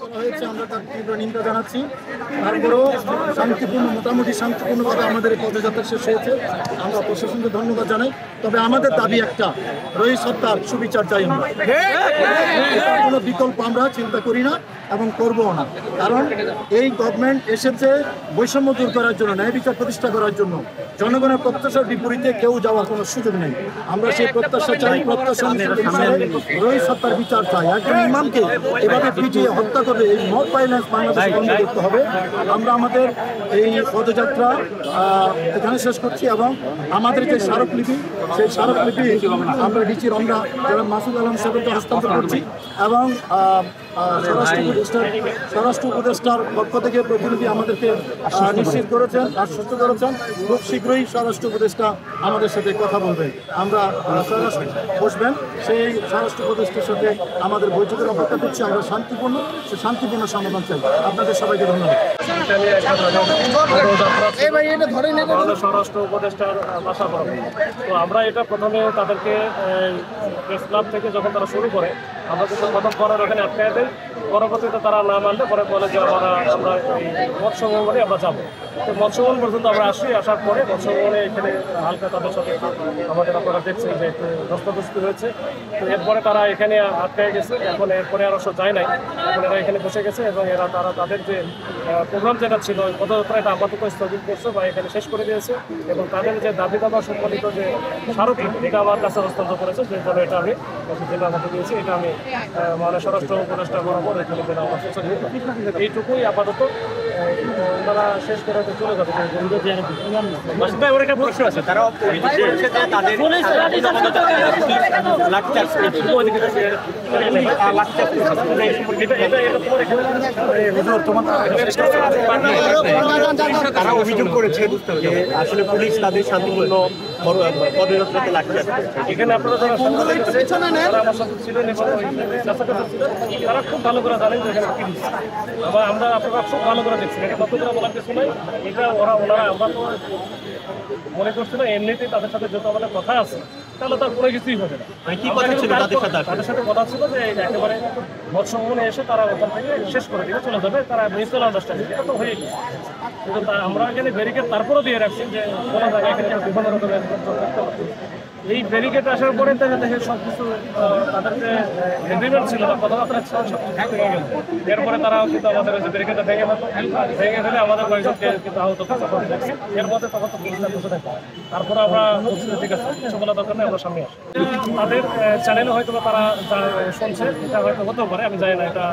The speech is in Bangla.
করা হয়েছে আমরা তার তীব্র নিন্দা জানাচ্ছি। তারপরেও মোটামুটি শান্তিপূর্ণভাবে আমাদের এই পদযাত্রা শেষ হয়েছে। আমরা প্রশাসনকে ধন্যবাদ জানাই। তবে আমাদের দাবি একটা, রহিস হত্যার সুবিচার চাই আমরা। কোনো বিকল্প আমরা চিন্তা করি না এবং করবও না। কারণ এই গভর্নমেন্ট এসেছে বৈষম্য দূর করার জন্য, ন্যায় বিচার প্রতিষ্ঠা করার জন্য। জনগণের প্রত্যাশার বিপরীতে কেউ যাওয়ার কোনো সুযোগ নেই। আমরা সেই প্রত্যাশা চাই, প্রত্যাশা রহিস হত্যার বিচার চাই। একজন ইমামকে এভাবে পিটিয়ে হত্যা করবে, এই মব ভায়োলেন্স বাংলাদেশে বন্ধ করতে হবে। আমরা আমাদের এই পদযাত্রা এখানে শেষ করছি এবং আমাদের যে স্মারকলিপি, সেই স্মারকলিপি আমরা ডিচির আমরা যারা মাসুদ আলম সাহেবকে হস্তান্তর করছি এবং স্বরাষ্ট্র উপদেষ্টার পক্ষ থেকে প্রতিনিধি আমাদেরকে নিশ্চিত করেছেন, আশ্বস্ত করেছেন খুব শীঘ্রই স্বরাষ্ট্র উপদেষ্টা আমাদের সাথে কথা বলবেন। আমরা বসবেন, সেই স্বরাষ্ট্র উপদেষ্টার সাথে আমাদের বৈঠকের অপেক্ষা করছি। আমরা শান্তিপূর্ণ সমাধান চাই। আপনাদের সবাইকে ধন্যবাদ। স্বরাষ্ট্র উপদেষ্টার ভাষা তো আমরা এটা প্রথমে তাদেরকে প্রেস ক্লাব থেকে যখন তারা শুরু করে আমরা কিন্তু প্রথম করার ওখানে আটকায় দেয়। পরবর্তীতে তারা না মানলে পরে বলে যে আমরা মৎস্যভবনে আমরা যাবো। তো মৎস্যভবন পর্যন্ত আমরা আসার পরে মৎস্যভবনে এখানে হালকা তাদের সাথে আমাদের আপনারা দেখছেন যে একটু ধস্তাধস্তি হয়েছে। তো এরপরে তারা এখানে আটকায় গেছে। এখন এরপরে আর অবশ্য যায় নাই, এখন এরা এখানে বসে গেছে এবং তারা তাদের যে প্রোগ্রাম যেটা ছিল পদযাত্রা এটা আপাতত স্থগিত করছে বা এখানে শেষ করে দিয়েছে এবং তাদের যে দাবি দাবা সম্বলিত যে স্মারকলিপি এটা আমার কাছে হস্তান্তর করেছে। যে ফলে এটা আমি যেটা আমাকে দিয়েছি এটা আমি মানে স্বরাষ্ট্র উপদেষ্টা বরাবর এখানে যেটা আমার এইটুকুই আপাতত তারা শেষ করে চলে যাবে। প্রশ্ন আছে, তারা তারা অভিযোগ করেছে যে আসলে পুলিশ তাদের শান্তিপূর্ণ পদযাত্রাতে লাগছে। এখানে আপনারা যারা আমার সাথে ছিলেন তারা খুব ভালো করে জানেন যে এখানে কি দিচ্ছে। আবার আপনারা খুব ভালো করে দেখছেন, এটা কত করে বলার কিছু নাই। এটা ওনারা আমরা তো মনে করছি না এমনিতেই তাদের সাথে যত আমাদের কথা আছে তাহলে তার কোনো কিছুই হবে না। কি কথা ছিল তাদের সাথে কথা ছিল যে একেবারে মৎস্যভবনে এসে তারা ওখান থেকে শেষ করে দিকে চলে যাবে, তারা মিউচুয়াল আন্ডারস্ট্যান্ডিং এটা তো হয়ে গেছে। কিন্তু আমরা এখানে ব্যারিকেড তারপরেও দিয়ে রাখছি যে কোনো জায়গায় এখানে বিভিন্ন রকমের এই ব্যারিকেড আসার পরে দেখে সব কিছু তাদের যে এগ্রিমেন্ট ছিল বা কথাবার্তা ছিল সব ভেঙে গেল। এরপরে তারা কিন্তু আমাদের যে ব্যারিকেডটা ভেঙে ফেলে আমাদের কয়েকজনকে কিন্তু আহত করছে। এর মধ্যে তখন তো পুলিশটা বসে থাকে। তারপরে আমরা ঠিক আছে কিছু বলা দরকার নেই, আমরা সামনে আসি। তাদের চ্যানেলে হয়তো তারা শুনছে, এটা হয়তো হতেও পারে, আমি জানি না, এটা